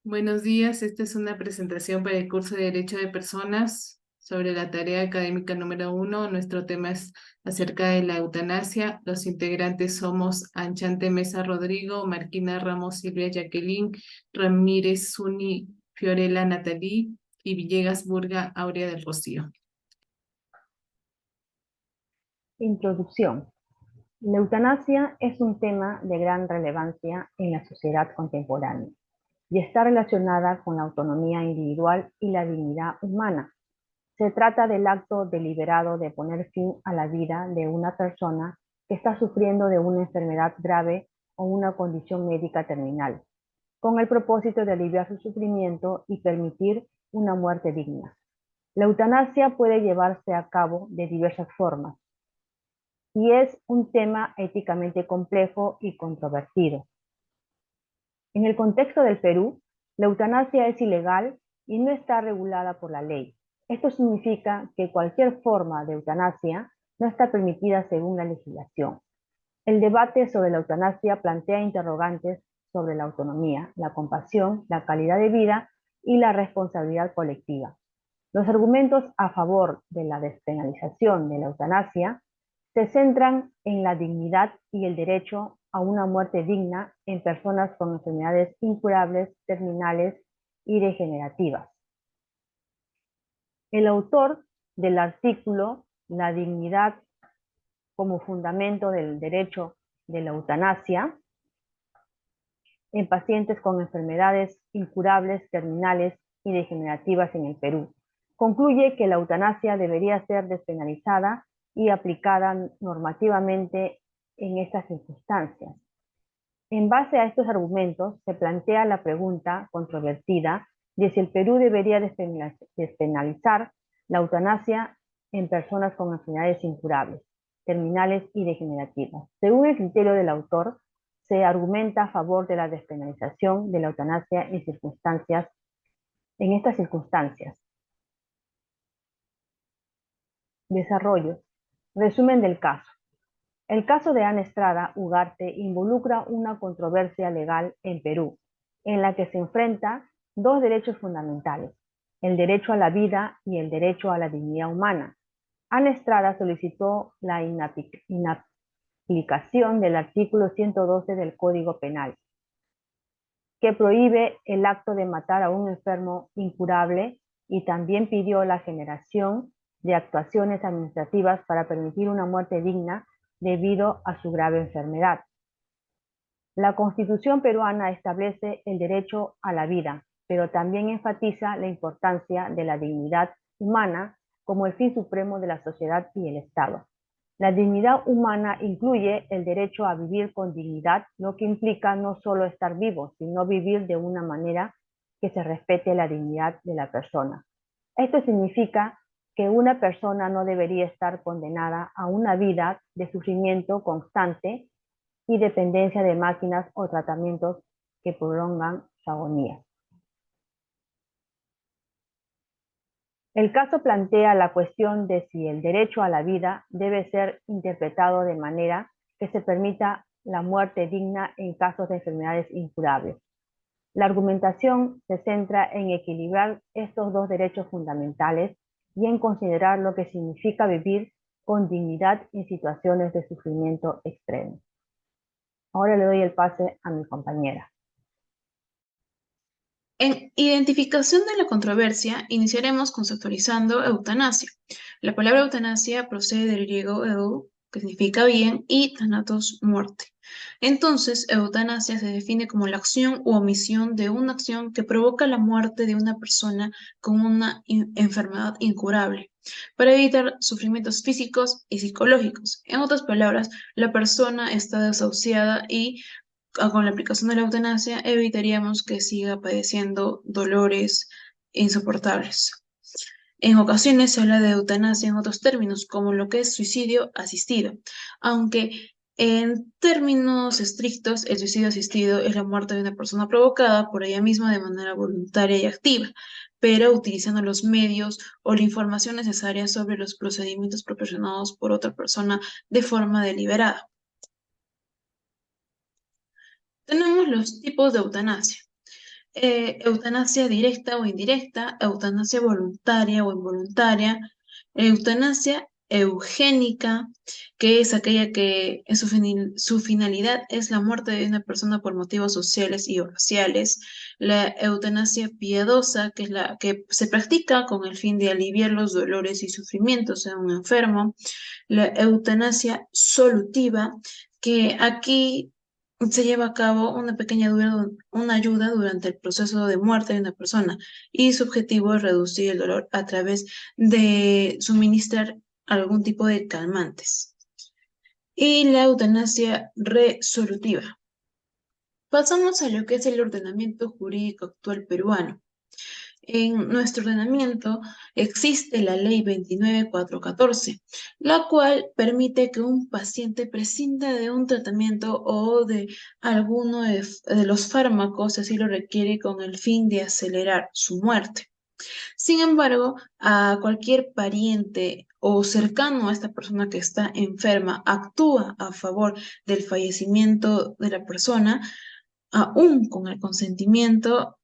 Buenos días, esta es una presentación para el curso de Derecho de Personas sobre la tarea académica número 1. Nuestro tema es acerca de la eutanasia. Los integrantes somos Anchante Mesa Rodrigo, Marquina Ramos Silvia Jacqueline, Ramírez Zuni Fiorella Natalí y Villegas Burga Aurea del Rocío. Introducción. La eutanasia es un tema de gran relevancia en la sociedad contemporánea y está relacionada con la autonomía individual y la dignidad humana. Se trata del acto deliberado de poner fin a la vida de una persona que está sufriendo de una enfermedad grave o una condición médica terminal, con el propósito de aliviar su sufrimiento y permitir una muerte digna. La eutanasia puede llevarse a cabo de diversas formas, y es un tema éticamente complejo y controvertido. En el contexto del Perú, la eutanasia es ilegal y no está regulada por la ley. Esto significa que cualquier forma de eutanasia no está permitida según la legislación. El debate sobre la eutanasia plantea interrogantes sobre la autonomía, la compasión, la calidad de vida y la responsabilidad colectiva. Los argumentos a favor de la despenalización de la eutanasia se centran en la dignidad y el derecho a una muerte digna en personas con enfermedades incurables, terminales y degenerativas. El autor del artículo La dignidad como fundamento del derecho de la eutanasia en pacientes con enfermedades incurables, terminales y degenerativas en el Perú, concluye que la eutanasia debería ser despenalizada y aplicada normativamente en estas circunstancias. En base a estos argumentos, se plantea la pregunta controvertida de si el Perú debería despenalizar la eutanasia en personas con enfermedades incurables, terminales y degenerativas. Según el criterio del autor, se argumenta a favor de la despenalización de la eutanasia en estas circunstancias. Desarrollo. Resumen del caso. El caso de Ana Estrada Ugarte involucra una controversia legal en Perú, en la que se enfrenta dos derechos fundamentales, el derecho a la vida y el derecho a la dignidad humana. Ana Estrada solicitó la inaplicación del artículo 112 del Código Penal, que prohíbe el acto de matar a un enfermo incurable, y también pidió la generación de actuaciones administrativas para permitir una muerte digna debido a su grave enfermedad. La Constitución peruana establece el derecho a la vida, pero también enfatiza la importancia de la dignidad humana como el fin supremo de la sociedad y el Estado. La dignidad humana incluye el derecho a vivir con dignidad, lo que implica no solo estar vivo, sino vivir de una manera que se respete la dignidad de la persona. Esto significa que una persona no debería estar condenada a una vida de sufrimiento constante y dependencia de máquinas o tratamientos que prolongan su agonía. El caso plantea la cuestión de si el derecho a la vida debe ser interpretado de manera que se permita la muerte digna en casos de enfermedades incurables. La argumentación se centra en equilibrar estos dos derechos fundamentales y en considerar lo que significa vivir con dignidad en situaciones de sufrimiento extremo. Ahora le doy el pase a mi compañera. En identificación de la controversia, iniciaremos conceptualizando eutanasia. La palabra eutanasia procede del griego eu, que significa bien, y thanatos, muerte. Entonces, eutanasia se define como la acción u omisión de una acción que provoca la muerte de una persona con una enfermedad incurable, para evitar sufrimientos físicos y psicológicos. En otras palabras, la persona está desahuciada y con la aplicación de la eutanasia evitaríamos que siga padeciendo dolores insoportables. En ocasiones se habla de eutanasia en otros términos, como lo que es suicidio asistido, aunque en términos estrictos el suicidio asistido es la muerte de una persona provocada por ella misma de manera voluntaria y activa, pero utilizando los medios o la información necesaria sobre los procedimientos proporcionados por otra persona de forma deliberada. Tenemos los tipos de eutanasia. eutanasia directa o indirecta, eutanasia voluntaria o involuntaria, eutanasia eugénica, que es aquella que en su finalidad es la muerte de una persona por motivos sociales y o raciales, la eutanasia piadosa, que es la que se practica con el fin de aliviar los dolores y sufrimientos de un enfermo, la eutanasia solutiva, que aquí se lleva a cabo una ayuda durante el proceso de muerte de una persona y su objetivo es reducir el dolor a través de suministrar algún tipo de calmantes. Y la eutanasia resolutiva. Pasamos a lo que es el ordenamiento jurídico actual peruano. En nuestro ordenamiento existe la Ley 29414, la cual permite que un paciente prescinda de un tratamiento o de alguno de los fármacos, si así lo requiere, con el fin de acelerar su muerte. Sin embargo, a cualquier pariente o cercano a esta persona que está enferma actúa a favor del fallecimiento de la persona, aún con el consentimiento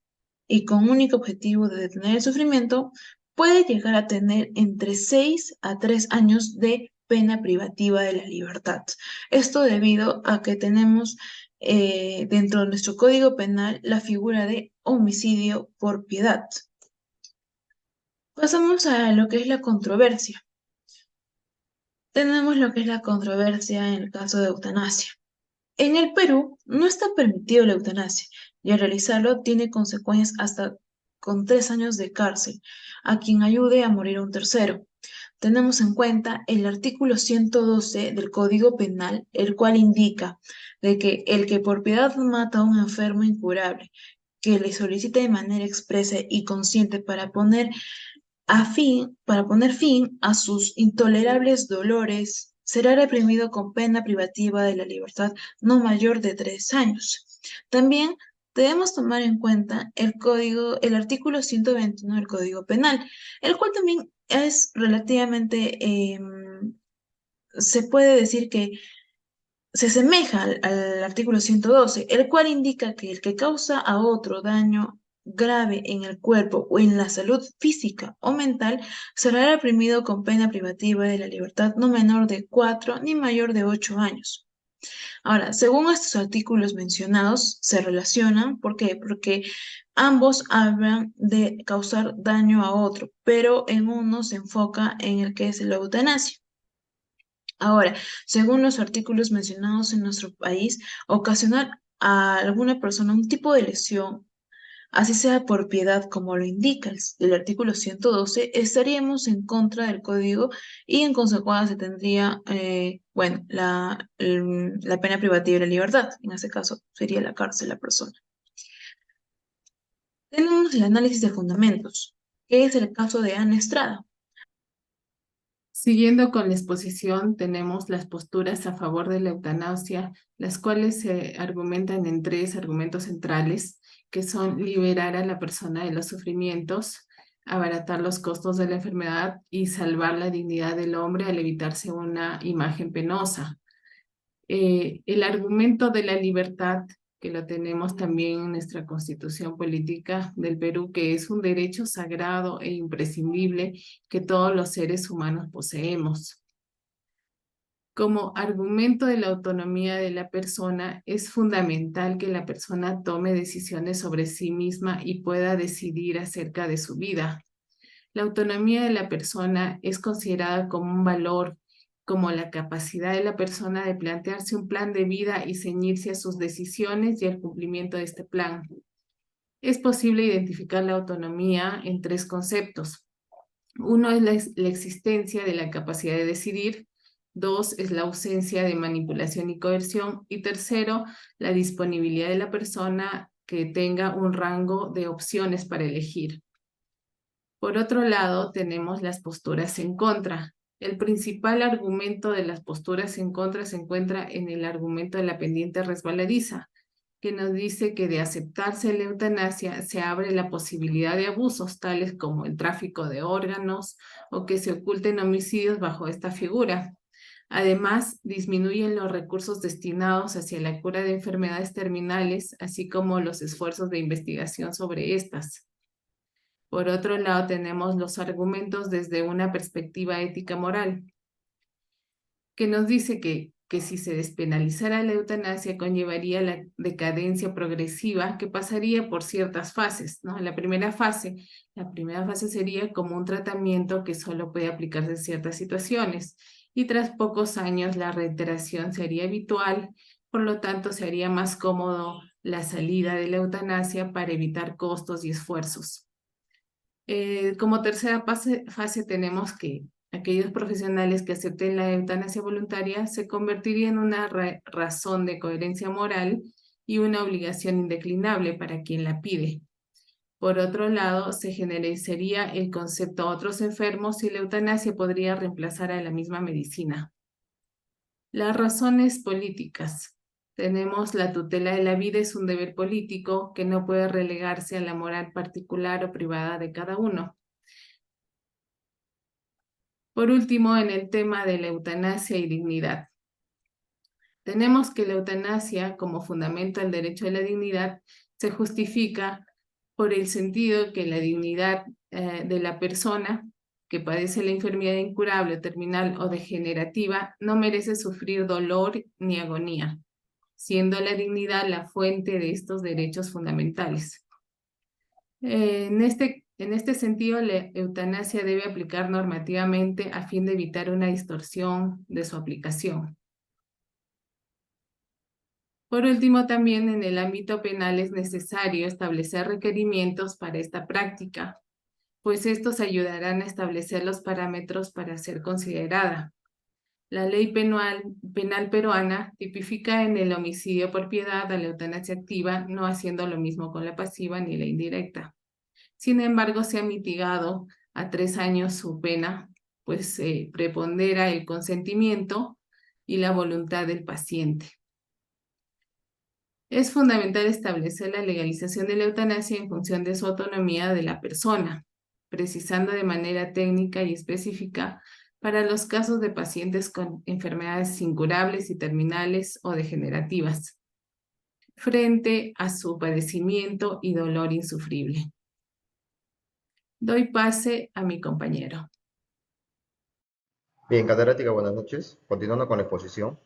y con único objetivo de detener el sufrimiento, puede llegar a tener entre 6 a 3 años de pena privativa de la libertad. Esto debido a que tenemos dentro de nuestro Código Penal la figura de homicidio por piedad. Pasamos a lo que es la controversia. Tenemos lo que es la controversia en el caso de eutanasia. En el Perú no está permitido la eutanasia y al realizarlo tiene consecuencias hasta con 3 años de cárcel a quien ayude a morir a un tercero. Tenemos en cuenta el artículo 112 del Código Penal, el cual indica de que el que por piedad mata a un enfermo incurable, que le solicita de manera expresa y consciente para poner fin a sus intolerables dolores, será reprimido con pena privativa de la libertad no mayor de 3 años. También debemos tomar en cuenta el artículo 121 del Código Penal, el cual también es relativamente, se puede decir que se asemeja al artículo 112, el cual indica que el que causa a otro daño grave en el cuerpo o en la salud física o mental será reprimido con pena privativa de la libertad no menor de 4 ni mayor de 8 años. Ahora, según estos artículos mencionados, se relacionan, ¿por qué? Porque ambos hablan de causar daño a otro, pero en uno se enfoca en el que es la eutanasia. Ahora, según los artículos mencionados en nuestro país, ocasionar a alguna persona un tipo de lesión, así sea por piedad como lo indica el artículo 112, estaríamos en contra del código y en consecuencia se tendría, la pena privativa de la libertad. En este caso sería la cárcel la persona. Tenemos el análisis de fundamentos, que es el caso de Ana Estrada. Siguiendo con la exposición, tenemos las posturas a favor de la eutanasia, las cuales se argumentan en 3 argumentos centrales, que son liberar a la persona de los sufrimientos, abaratar los costos de la enfermedad y salvar la dignidad del hombre al evitarse una imagen penosa. El argumento de la libertad, que lo tenemos también en nuestra Constitución Política del Perú, que es un derecho sagrado e imprescindible que todos los seres humanos poseemos. Como argumento de la autonomía de la persona, es fundamental que la persona tome decisiones sobre sí misma y pueda decidir acerca de su vida. La autonomía de la persona es considerada como un valor, como la capacidad de la persona de plantearse un plan de vida y ceñirse a sus decisiones y al cumplimiento de este plan. Es posible identificar la autonomía en 3 conceptos. Uno es la existencia de la capacidad de decidir, 2 es la ausencia de manipulación y coerción, y tercero, la disponibilidad de la persona que tenga un rango de opciones para elegir. Por otro lado, tenemos las posturas en contra. El principal argumento de las posturas en contra se encuentra en el argumento de la pendiente resbaladiza, que nos dice que de aceptarse la eutanasia se abre la posibilidad de abusos tales como el tráfico de órganos o que se oculten homicidios bajo esta figura. Además, disminuyen los recursos destinados hacia la cura de enfermedades terminales, así como los esfuerzos de investigación sobre estas. Por otro lado, tenemos los argumentos desde una perspectiva ética moral, que nos dice que si se despenalizara la eutanasia conllevaría la decadencia progresiva que pasaría por ciertas fases, ¿no? La primera fase sería como un tratamiento que solo puede aplicarse en ciertas situaciones y tras pocos años la reiteración sería habitual, por lo tanto se haría más cómodo la salida de la eutanasia para evitar costos y esfuerzos. Como tercera fase tenemos que aquellos profesionales que acepten la eutanasia voluntaria se convertirían en una razón de coherencia moral y una obligación indeclinable para quien la pide. Por otro lado, se generalizaría el concepto a otros enfermos y la eutanasia podría reemplazar a la misma medicina. Las razones políticas. Tenemos la tutela de la vida es un deber político que no puede relegarse a la moral particular o privada de cada uno. Por último, en el tema de la eutanasia y dignidad. Tenemos que la eutanasia, como fundamento del derecho a la dignidad, se justifica por el sentido que la dignidad de la persona que padece la enfermedad incurable, terminal o degenerativa no merece sufrir dolor ni agonía, siendo la dignidad la fuente de estos derechos fundamentales. En este sentido, la eutanasia debe aplicar normativamente a fin de evitar una distorsión de su aplicación. Por último, también en el ámbito penal es necesario establecer requerimientos para esta práctica, pues estos ayudarán a establecer los parámetros para ser considerada. La ley penal peruana tipifica en el homicidio por piedad a la eutanasia activa, no haciendo lo mismo con la pasiva ni la indirecta. Sin embargo, se ha mitigado a 3 años su pena, pues prepondera el consentimiento y la voluntad del paciente. Es fundamental establecer la legalización de la eutanasia en función de su autonomía de la persona, precisando de manera técnica y específica para los casos de pacientes con enfermedades incurables y terminales o degenerativas, frente a su padecimiento y dolor insufrible. Doy pase a mi compañero. Bien, catedrática, buenas noches. Continuando con la exposición,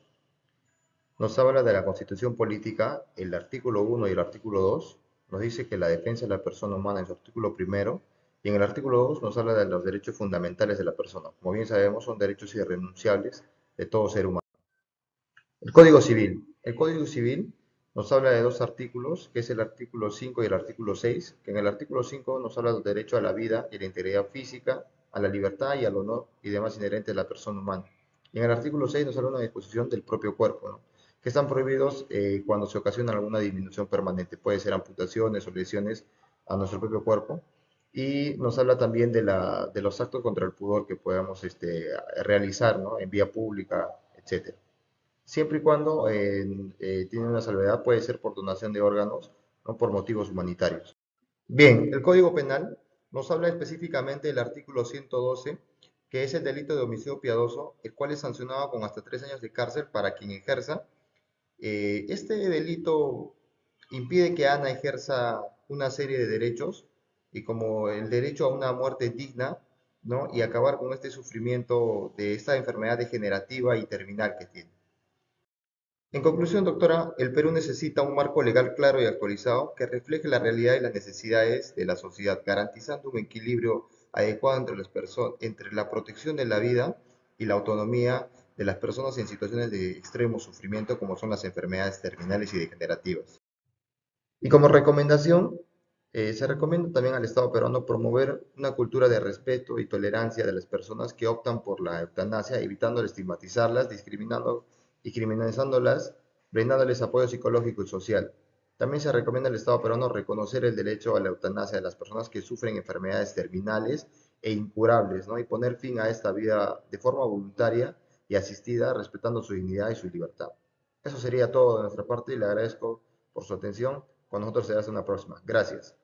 nos habla de la Constitución Política, el artículo 1 y el artículo 2. Nos dice que la defensa de la persona humana en su artículo primero, y en el artículo 2 nos habla de los derechos fundamentales de la persona. Como bien sabemos, son derechos irrenunciables de todo ser humano. El Código Civil. El Código Civil nos habla de dos artículos, que es el artículo 5 y el artículo 6, que en el artículo 5 nos habla del derecho a la vida y la integridad física, a la libertad y al honor y demás inherentes de la persona humana. Y en el artículo 6 nos habla de una disposición del propio cuerpo, ¿no? Que están prohibidos cuando se ocasiona alguna disminución permanente. Puede ser amputaciones o lesiones a nuestro propio cuerpo. Y nos habla también de los actos contra el pudor que podamos realizar, ¿no? En vía pública, etc. Siempre y cuando tiene una salvedad, puede ser por donación de órganos, no por motivos humanitarios. Bien, el Código Penal nos habla específicamente del artículo 112, que es el delito de homicidio piadoso, el cual es sancionado con hasta 3 años de cárcel para quien ejerza. Este delito impide que Ana ejerza una serie de derechos, y como el derecho a una muerte digna, ¿no? Y acabar con este sufrimiento de esta enfermedad degenerativa y terminal que tiene. En conclusión, doctora, el Perú necesita un marco legal claro y actualizado que refleje la realidad y las necesidades de la sociedad, garantizando un equilibrio adecuado entre la protección de la vida y la autonomía de las personas en situaciones de extremo sufrimiento, como son las enfermedades terminales y degenerativas. Y como recomendación, se recomienda también al Estado peruano promover una cultura de respeto y tolerancia de las personas que optan por la eutanasia, evitando estigmatizarlas, discriminando y criminalizándolas, brindándoles apoyo psicológico y social. También se recomienda al Estado peruano reconocer el derecho a la eutanasia de las personas que sufren enfermedades terminales e incurables, ¿no? Y poner fin a esta vida de forma voluntaria y asistida, respetando su dignidad y su libertad. Eso sería todo de nuestra parte y le agradezco por su atención. Con nosotros será hasta una próxima. Gracias.